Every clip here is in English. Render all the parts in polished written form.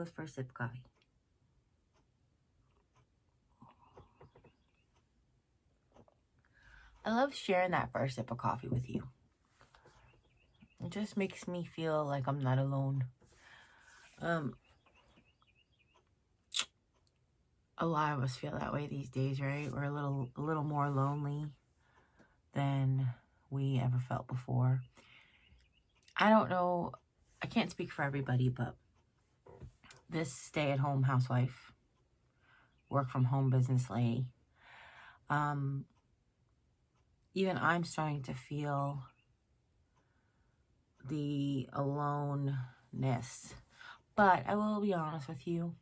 goes first sip of coffee. I love sharing that first sip of coffee with you. It just makes me feel like I'm not alone. A lot of us feel that way these days, right? We're a little more lonely than we ever felt before. I don't know, I can't speak for everybody, but this stay-at-home housewife, work-from-home business lady, even I'm starting to feel the aloneness. But I will be honest with you,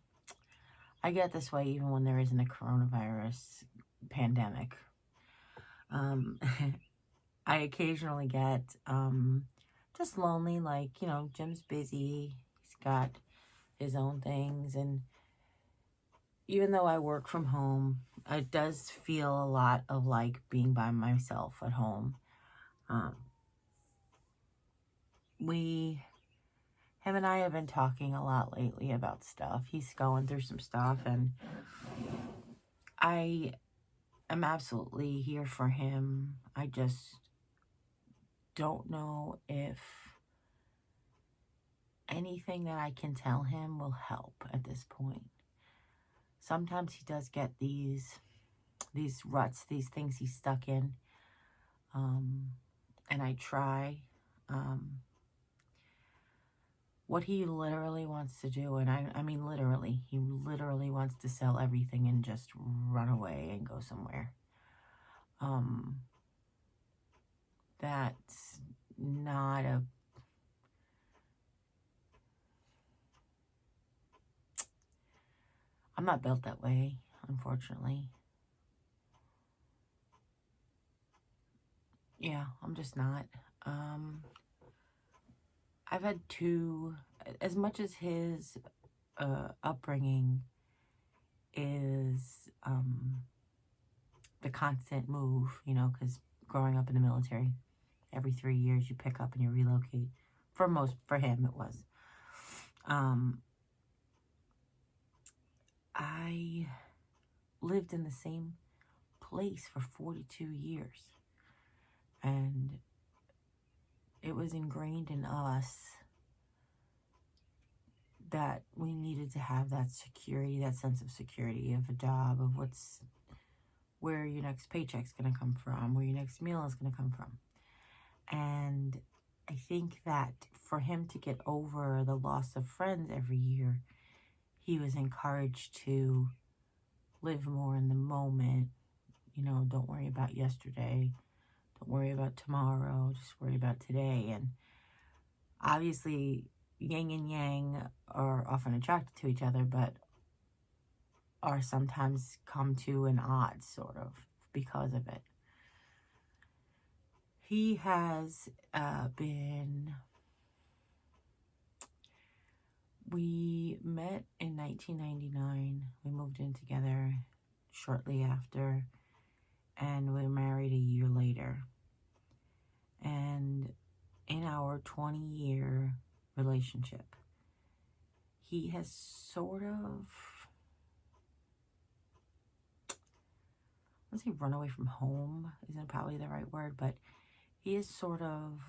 I get this way even when there isn't a coronavirus pandemic. I occasionally get just lonely, like, you know, Jim's busy, he's got his own things, and even though I work from home, it does feel a lot of like being by myself at home. Him and I have been talking a lot lately about stuff. He's going through some stuff, and I am absolutely here for him. I just don't know if anything that I can tell him will help at this point. Sometimes he does get these ruts, these things he's stuck in, and I try. What he literally wants to do, and I mean literally, he literally wants to sell everything and just run away and go somewhere. That's not a... I'm not built that way, unfortunately. Yeah, I'm just not. I've had two, as much as his upbringing is the constant move, you know, because growing up in the military, every 3 years you pick up and you relocate. For him it was. I lived in the same place for 42 years. And it was ingrained in us that we needed to have that security, that sense of security of a job, of where your next paycheck's going to come from, where your next meal is going to come from. And I think that for him to get over the loss of friends every year, he was encouraged to live more in the moment. You know, don't worry about yesterday. Don't worry about tomorrow. Just worry about today. And obviously, yin and yang are often attracted to each other, but are sometimes come to an odd, sort of, because of it. He has we met in 1999. We moved in together shortly after, and we were married a year later. And in our 20-year relationship, he has sort of, I don't say run away from home, isn't probably the right word, but he is sort of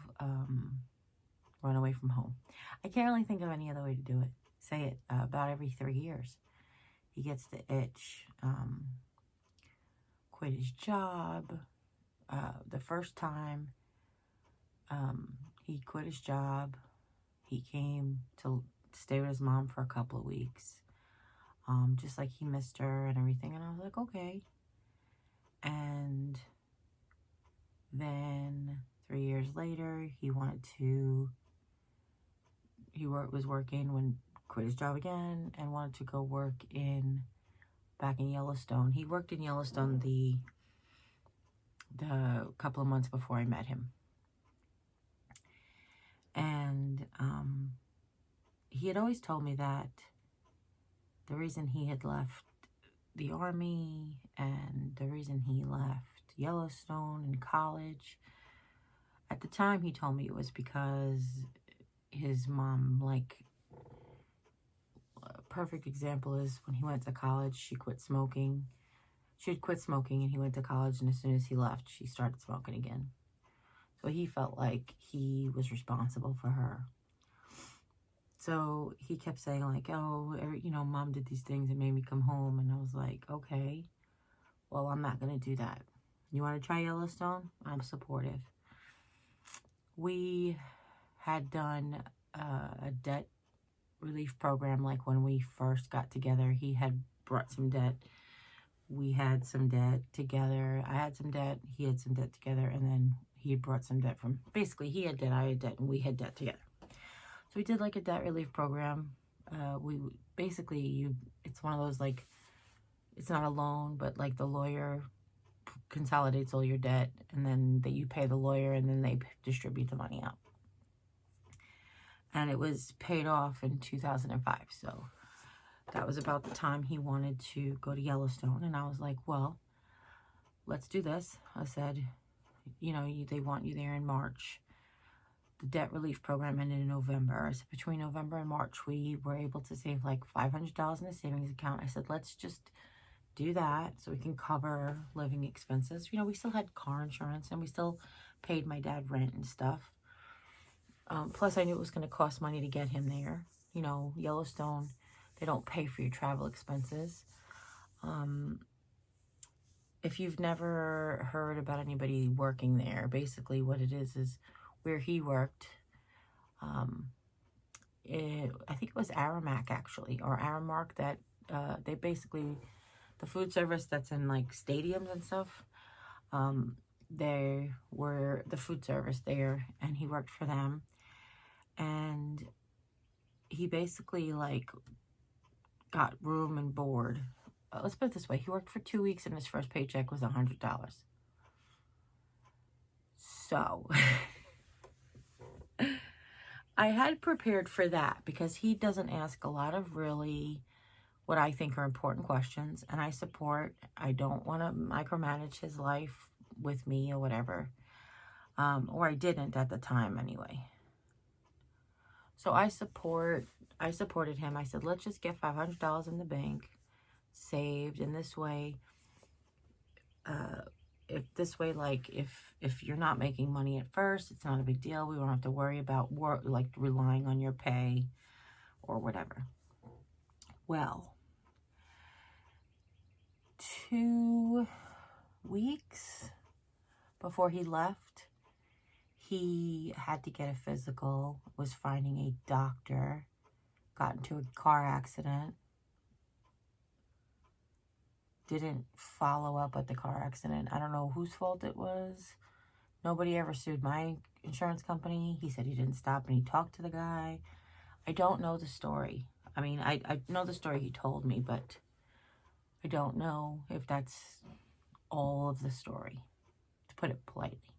run away from home. I can't really think of any other way to do it. Say it about every 3 years. He gets the itch. Quit his job. The first time he quit his job, he came to stay with his mom for a couple of weeks. Just like he missed her and everything. And I was like, okay. And then 3 years later, he was working when quit his job again and wanted to go work back in Yellowstone. He worked in Yellowstone the couple of months before I met him. And he had always told me that the reason he had left the Army and the reason he left Yellowstone in college, at the time he told me it was because his mom, like, perfect example is when he went to college, she quit smoking. She had quit smoking and he went to college, and as soon as he left, she started smoking again. So he felt like he was responsible for her. So he kept saying like, oh, Mom did these things and made me come home. And I was like, okay, well, I'm not going to do that. You want to try Yellowstone? I'm supportive. We had done a debt relief program like when we first got together. He had brought some debt. We had some debt together. I had some debt. He had some debt together. And then he had brought some debt from, basically he had debt, I had debt, and we had debt together. So we did like a debt relief program. It's one of those, like, it's not a loan, but like the lawyer consolidates all your debt, and then you pay the lawyer, and then they distribute the money out. And it was paid off in 2005. So that was about the time he wanted to go to Yellowstone. And I was like, well, let's do this. I said, they want you there in March. The debt relief program ended in November. So between November and March, we were able to save like $500 in the savings account. I said, let's just do that so we can cover living expenses. We still had car insurance, and we still paid my dad rent and stuff. Plus, I knew it was going to cost money to get him there. Yellowstone, they don't pay for your travel expenses. If you've never heard about anybody working there, basically what it is where he worked. I think it was Aramark, actually, or Aramark, that they basically, the food service that's in like stadiums and stuff, they were the food service there, and he worked for them. And he basically like got room and board. Let's put it this way. He worked for 2 weeks, and his first paycheck was $100. So I had prepared for that because he doesn't ask a lot of really what I think are important questions, and I don't want to micromanage his life with me or whatever, or I didn't at the time anyway. So I supported him. I said, let's just get $500 in the bank saved, and this way, if you're not making money at first, it's not a big deal. We won't have to worry about relying on your pay or whatever. Well, 2 weeks before he left, he had to get a physical, was finding a doctor, got into a car accident, didn't follow up at the car accident. I don't know whose fault it was. Nobody ever sued my insurance company. He said he didn't stop, and he talked to the guy. I don't know the story. I mean, I know the story he told me, but I don't know if that's all of the story, to put it politely.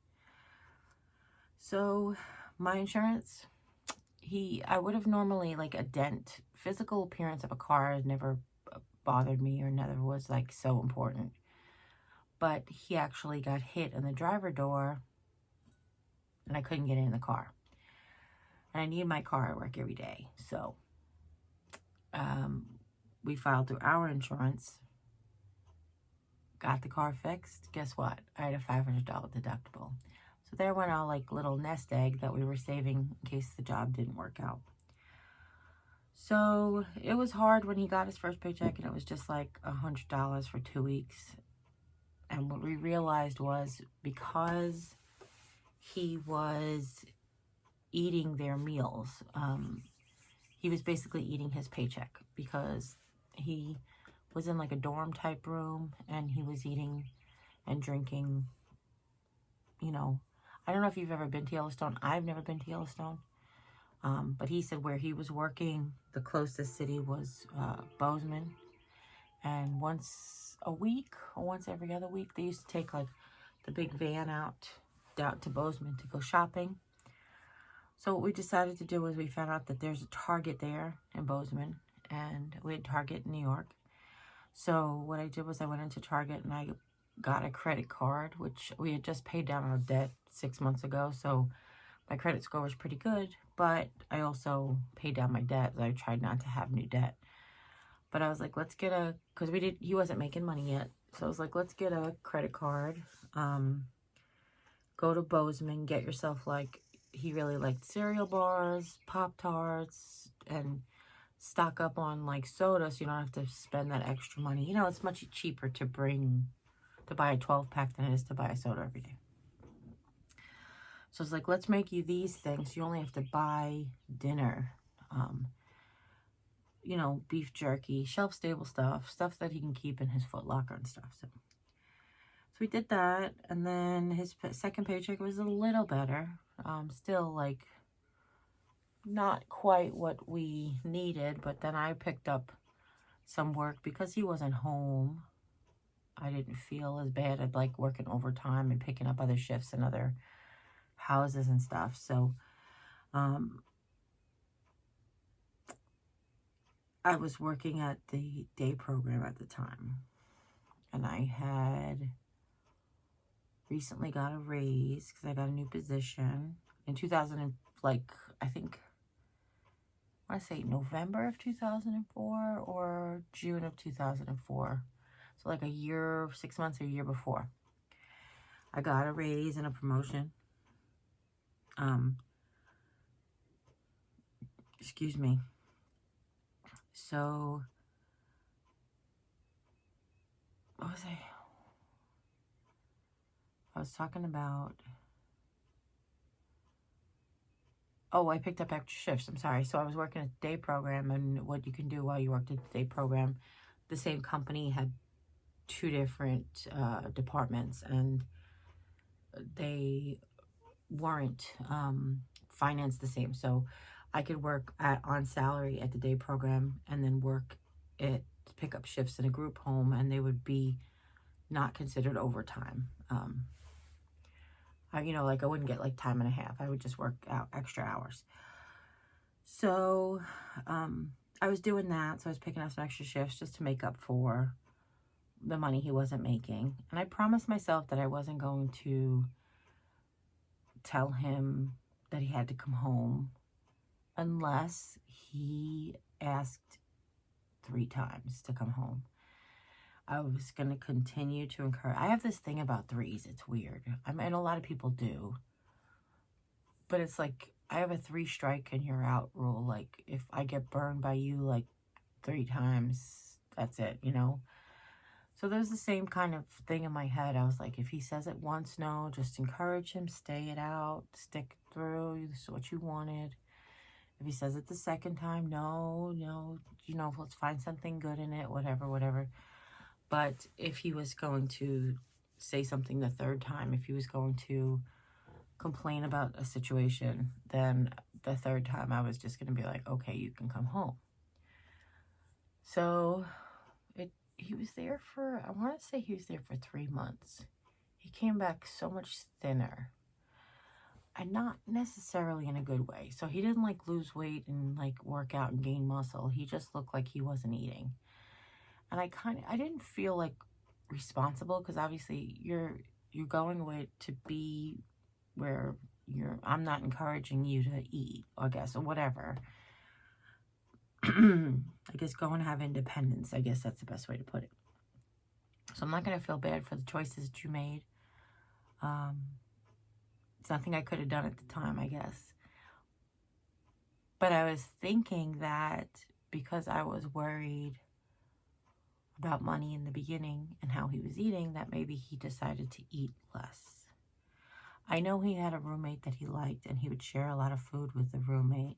So my insurance, I would have normally, like, a dent, physical appearance of a car has never bothered me or never was like so important. But he actually got hit in the driver door, and I couldn't get in the car. And I need my car at work every day. So we filed through our insurance, got the car fixed. Guess what? I had a $500 deductible. So there went our like little nest egg that we were saving in case the job didn't work out. So it was hard when he got his first paycheck, and it was just like $100 for 2 weeks. And what we realized was, because he was eating their meals, he was basically eating his paycheck, because he was in like a dorm type room, and he was eating and drinking. I don't know if you've ever been to Yellowstone. I've never been to Yellowstone. But he said where he was working, the closest city was Bozeman. And once a week, or once every other week, they used to take like the big van out to Bozeman to go shopping. So what we decided to do was, we found out that there's a Target there in Bozeman, and we had Target in New York. So what I did was, I went into Target and I got a credit card, which we had just paid down our debt 6 months ago. So my credit score was pretty good, but I also paid down my debt. I tried not to have new debt. But I was like, let's get because he wasn't making money yet. So I was like, let's get a credit card. Go to Bozeman, get yourself like, he really liked cereal bars, Pop-Tarts, and stock up on like soda so you don't have to spend that extra money. You know, it's much cheaper to buy a 12-pack than it is to buy a soda every day. So it's like, let's make you these things. You only have to buy dinner. You know, beef jerky, shelf-stable stuff that he can keep in his Foot Locker and stuff. So we did that, and then his second paycheck was a little better. Still, like, not quite what we needed, but then I picked up some work because he wasn't home. I didn't feel as bad at, like, working overtime and picking up other shifts in other houses and stuff. So, I was working at the day program at the time, and I had recently got a raise because I got a new position in 2000, like, I think, I want to say November of 2004 or June of 2004. So like a year, 6 months or a year before. I got a raise and a promotion. Excuse me. So, what was I was talking about, oh, I picked up extra shifts. I'm sorry. So I was working at the day program, and what you can do while you worked at the day program, the same company had 2 different departments, and they weren't financed the same. So I could work on salary at the day program and then work at pick up shifts in a group home, and they would be not considered overtime. You know, like I wouldn't get like time and a half. I would just work out extra hours. So I was doing that. So I was picking up some extra shifts just to make up for the money he wasn't making. And I promised myself that I wasn't going to tell him that he had to come home unless he asked 3 times to come home. I was going to continue to encourage. I have this thing about 3s. It's weird. I mean, a lot of people do. But it's like, I have a 3 strike and you're out rule. Like, if I get burned by you like 3 times, that's it, you know? So there's the same kind of thing in my head. I was like, if he says it once, no, just encourage him, stay it out, stick through, this is what you wanted. If he says it the second time, no, you know, let's find something good in it, whatever. But if he was going to say something the 3rd time, if he was going to complain about a situation, then the 3rd time I was just going to be like, okay, you can come home. So he was there for, I want to say he was there for 3 months. He came back so much thinner. And not necessarily in a good way. So he didn't like lose weight and like work out and gain muscle. He just looked like he wasn't eating. And I didn't feel like responsible, because obviously you're going away to be where I'm not encouraging you to eat, I guess, or whatever. I guess go and have independence. I guess that's the best way to put it. So I'm not going to feel bad for the choices that you made. It's nothing I could have done at the time, I guess. But I was thinking that because I was worried about money in the beginning and how he was eating, that maybe he decided to eat less. I know he had a roommate that he liked, and he would share a lot of food with the roommate.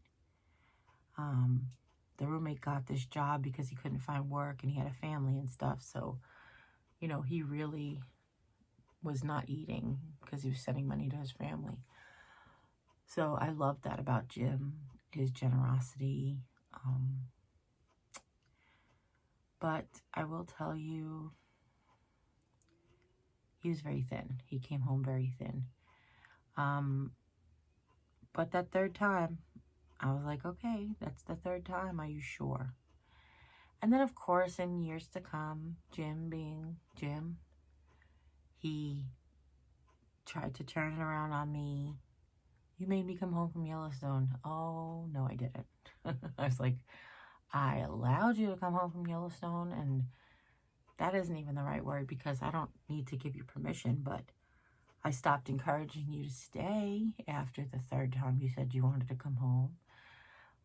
The roommate got this job because he couldn't find work, and he had a family and stuff. So, you know, he really was not eating because he was sending money to his family. So I love that about Jim, his generosity. But I will tell you, he was very thin. He came home very thin. But that 3rd time, I was like, okay, that's the 3rd time. Are you sure? And then, of course, in years to come, Jim being Jim, he tried to turn it around on me. You made me come home from Yellowstone. Oh, no, I didn't. I was like, I allowed you to come home from Yellowstone, and that isn't even the right word because I don't need to give you permission, but I stopped encouraging you to stay after the third time you said you wanted to come home.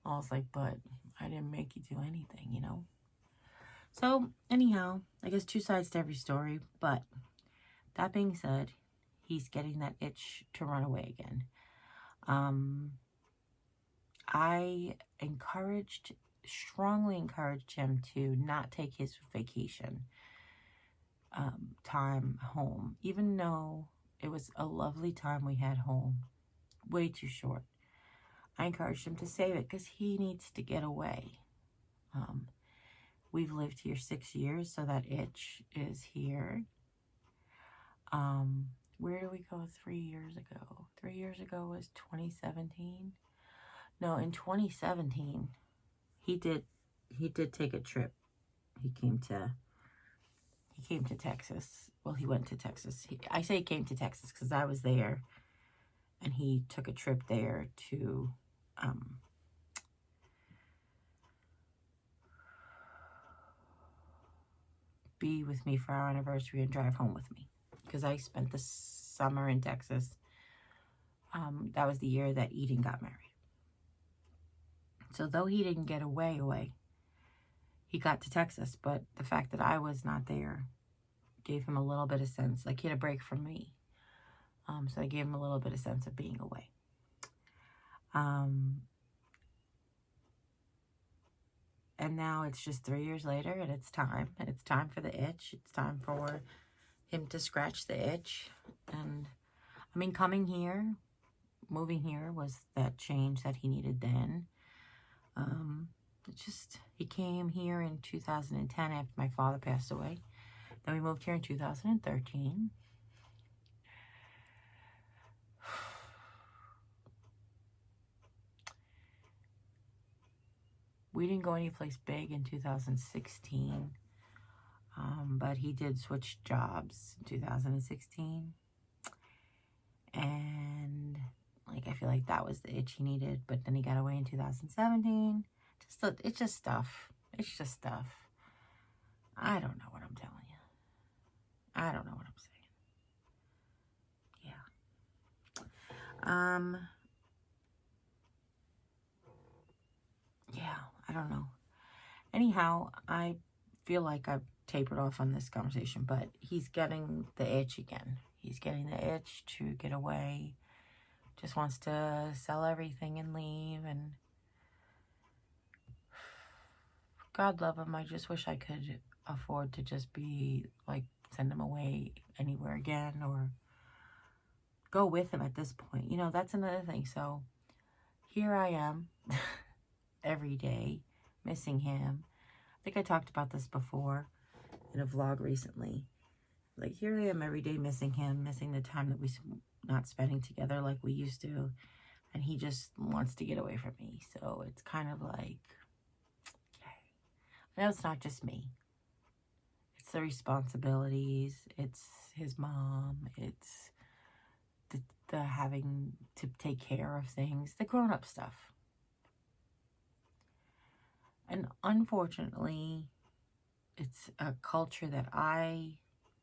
I was like, but I didn't make you do anything, you know? So, anyhow, I guess two sides to every story, but that being said, he's getting that itch to run away again. I strongly encouraged him to not take his vacation time home, even though it was a lovely time we had home, way too short. I encouraged him to save it because he needs to get away. We've lived here 6 years, so that itch is here. Where did we go 3 years ago? 3 years ago was 2017. No, in 2017, he did take a trip. He came to Texas. Well, he went to Texas. I say he came to Texas because I was there, and he took a trip there to be with me for our anniversary and drive home with me because I spent the summer in Texas. That was the year that Eden got married. So though he didn't get away, he got to Texas, but the fact that I was not there gave him a little bit of sense, like he had a break from me. So I gave him a little bit of sense of being away. And now it's just 3 years later, and it's time for the itch. It's time for him to scratch the itch. And I mean, moving here was that change that he needed then. He came here in 2010 after my father passed away. Then we moved here in 2013. We didn't go anyplace big in 2016, but he did switch jobs in 2016. And like, I feel like that was the itch he needed, but then he got away in 2017. It's just stuff. It's just stuff. I don't know what I'm telling you. I don't know what I'm saying. Yeah, I don't know. Anyhow, I feel like I've tapered off on this conversation, but he's getting the itch again. He's getting the itch to get away. Just wants to sell everything and leave, and God love him. I just wish I could afford to just be like, send him away anywhere again or go with him at this point. You know, that's another thing. So here I am every day missing him. I think I talked about this before in a vlog recently. Like, here I am every day missing him, missing the time that we not spending together like we used to. And he just wants to get away from me. So it's kind of like, okay. I know it's not just me. It's the responsibilities. It's his mom. It's the having to take care of things. The grown-up stuff. And unfortunately, it's a culture that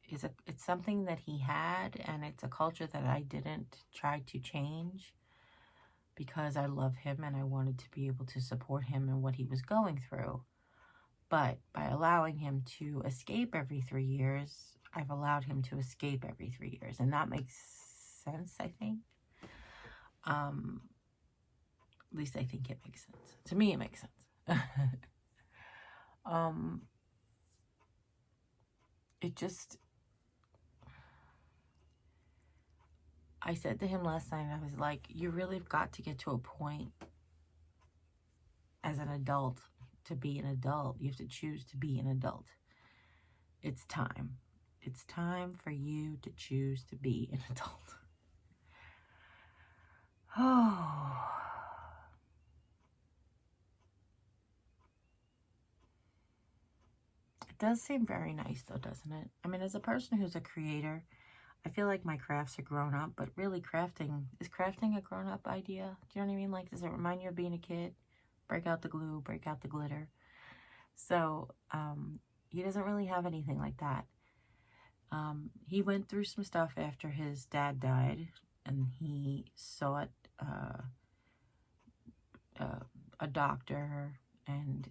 it's something that he had, and it's a culture that I didn't try to change because I love him and I wanted to be able to support him in what he was going through. But by allowing him to escape every 3 years, I've allowed him to escape every 3 years. And that makes sense, I think. At least I think it makes sense. To me, it makes sense. I said to him last night, I was like, you really have got to get to a point as an adult to be an adult. You have to choose to be an adult. It's time. It's time for you to choose to be an adult. Oh. It does seem very nice though, doesn't it? I mean, as a person who's a creator, I feel like my crafts are grown up, but really is crafting a grown up idea? Do you know what I mean? Like, does it remind you of being a kid? Break out the glue, break out the glitter. So he doesn't really have anything like that. He went through some stuff after his dad died, and he sought a doctor, and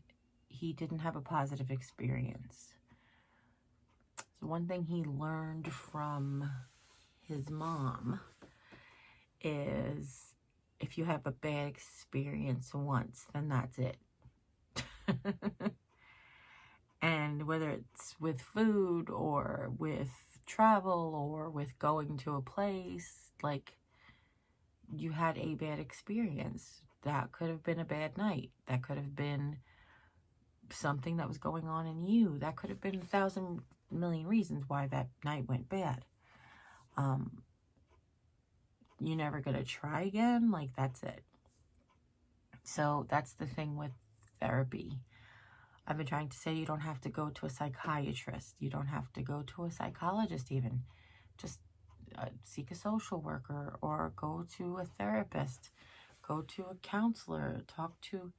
he didn't have a positive experience. So one thing he learned from his mom is if you have a bad experience once, then that's it. And whether it's with food or with travel or with going to a place, like, you had a bad experience. That could have been a bad night. That could have been something that was going on in you. That could have been 1,000 million reasons why that night went bad. You're never going to try again. Like, that's it. So that's the thing with therapy. I've been trying to say you don't have to go to a psychiatrist. You don't have to go to a psychologist even. Just seek a social worker or go to a therapist. Go to a counselor. Talk to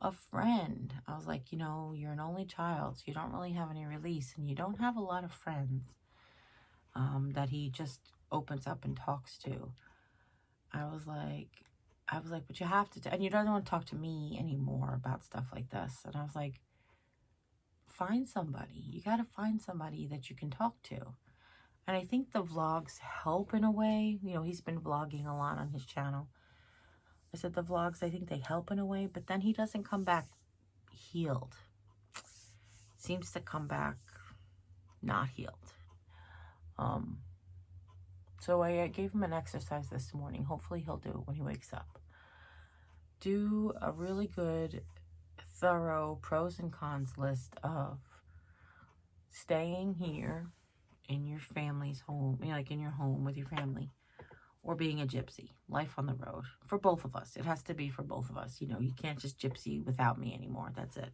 a friend. I was like, you're an only child, so you don't really have any release, and you don't have a lot of friends that he just opens up and talks to. I was like, but you have to, and you don't want to talk to me anymore about stuff like this. And I was like, find somebody. You got to find somebody that you can talk to. And I think the vlogs help in a way. He's been vlogging a lot on his channel. I said the vlogs, I think they help in a way, but then he doesn't come back healed. Seems to come back not healed. So I gave him an exercise this morning. Hopefully he'll do it when he wakes up. Do a really good, thorough pros and cons list of staying here in your family's home, like in your home with your family, or being a gypsy, life on the road, for both of us. It has to be for both of us. You can't just gypsy without me anymore. That's it.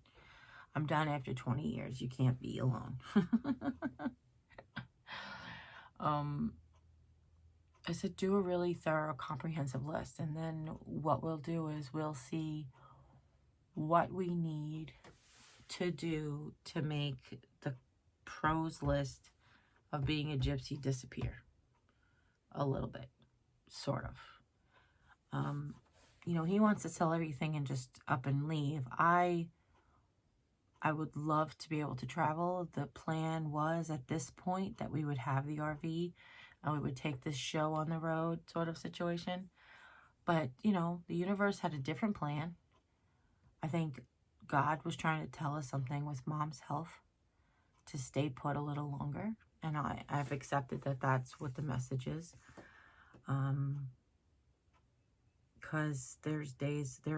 I'm done after 20 years. You can't be alone. I said, do a really thorough, comprehensive list. And then what we'll do is we'll see what we need to do to make the pros list of being a gypsy disappear a little bit, sort of. He wants to sell everything and just up and leave. I would love to be able to travel. The plan was at this point that we would have the RV and we would take this show on the road sort of situation. But, the universe had a different plan. I think God was trying to tell us something with Mom's health to stay put a little longer. And I've accepted that that's what the message is. Because there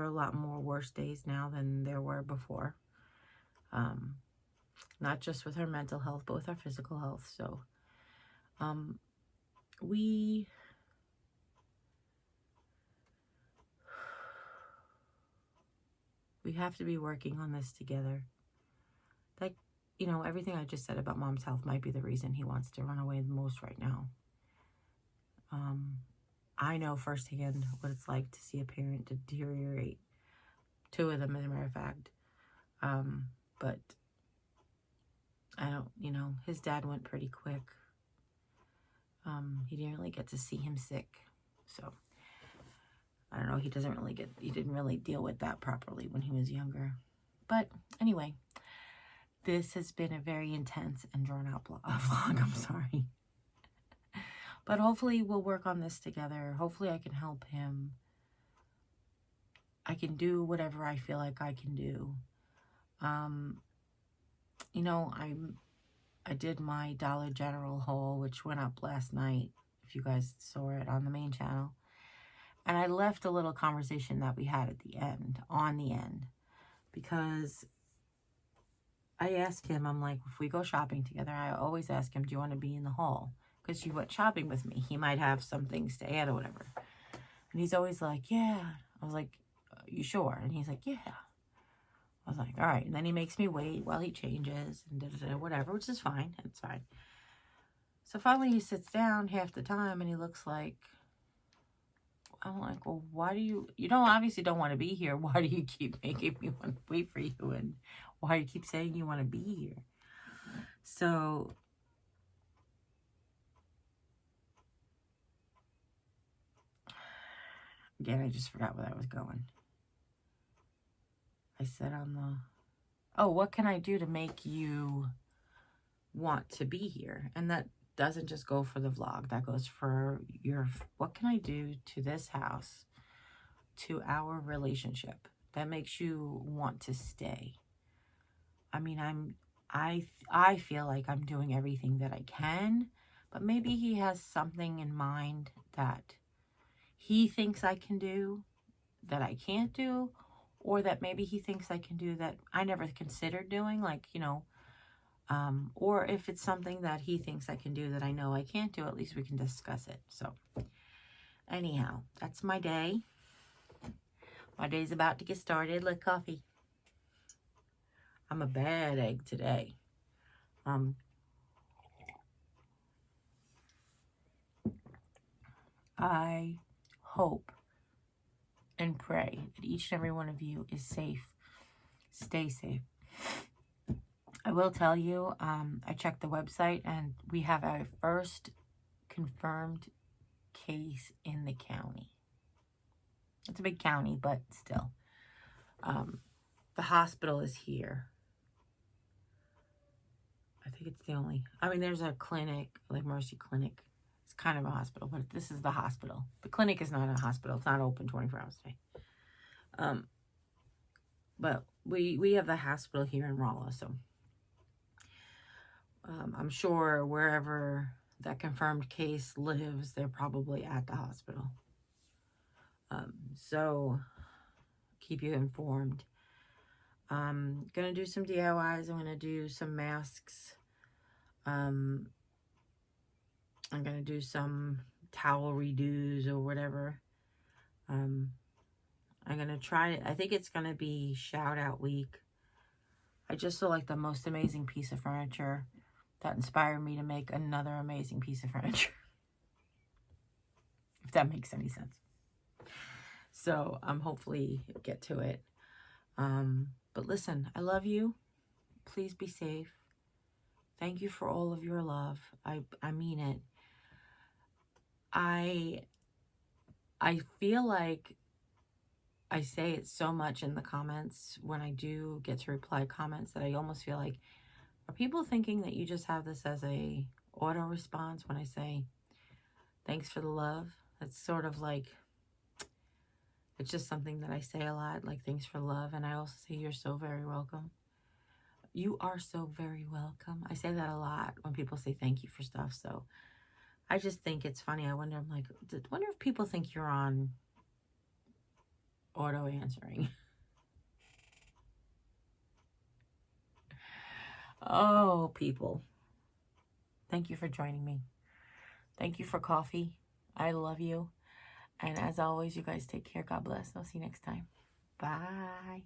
are a lot more worse days now than there were before. Not just with her mental health, but with our physical health. So, we have to be working on this together. Like, everything I just said about Mom's health might be the reason he wants to run away the most right now. I know firsthand what it's like to see a parent deteriorate. 2 of them, as a matter of fact. But I don't, his dad went pretty quick. He didn't really get to see him sick. So, I don't know, he didn't really deal with that properly when he was younger. But anyway, this has been a very intense and drawn out vlog. I'm sorry. But hopefully we'll work on this together. Hopefully I can help him. I can do whatever I feel like I can do. I did my Dollar General haul, which went up last night, if you guys saw it on the main channel. And I left a little conversation that we had at the end, because I asked him, I'm like, if we go shopping together, I always ask him, do you want to be in the haul? Because you went shopping with me. He might have some things to add or whatever. And he's always like, yeah. I was like, you sure? And he's like, yeah. I was like, all right. And then he makes me wait while he changes and whatever, which is fine. It's fine. So finally he sits down half the time and he looks like, I'm like, well, why do you obviously don't want to be here. Why do you keep making me want to wait for you? And why you keep saying you want to be here. So again, I just forgot where I was going. I said on the, oh, what can I do to make you want to be here? And that doesn't just go for the vlog. That goes for your, what can I do to this house, to our relationship that makes you want to stay? I mean, I feel like I'm doing everything that I can, but maybe he has something in mind that he thinks I can do that I can't do, or that maybe he thinks I can do that I never considered doing, like, you know, or if it's something that he thinks I can do that I know I can't do, at least we can discuss it. So anyhow, that's my day. My day's about to get started like coffee. I'm a bad egg today. I hope and pray that each and every one of you is safe. Stay safe. I will tell you, I checked the website and we have our first confirmed case in the county. It's a big county, but still. The hospital is here. I think it's the only, I mean, there's a clinic, like Mercy Clinic. It's kind of a hospital, but this is the hospital. The clinic is not a hospital. It's not open 24 hours a day. But we have the hospital here in Rolla, so I'm sure wherever that confirmed case lives, they're probably at the hospital. So keep you informed. I'm gonna do some DIYs. I'm gonna do some masks. I'm gonna do some towel redos or whatever. I'm gonna try, I think it's gonna be shout out week. I just saw like the most amazing piece of furniture that inspired me to make another amazing piece of furniture. If that makes any sense. So hopefully get to it. But listen, I love you. Please be safe. Thank you for all of your love. I mean it. I feel like I say it so much in the comments when I do get to reply comments that I almost feel like, are people thinking that you just have this as a auto response when I say thanks for the love? It's sort of like, it's just something that I say a lot, like thanks for the love. And I also say you're so very welcome. You are so very welcome. I say that a lot when people say thank you for stuff. So I just think it's funny. I wonder, I'm like, I wonder if people think you're on auto answering. Oh, people. Thank you for joining me. Thank you for coffee. I love you. And as always, you guys take care. God bless. I'll see you next time. Bye.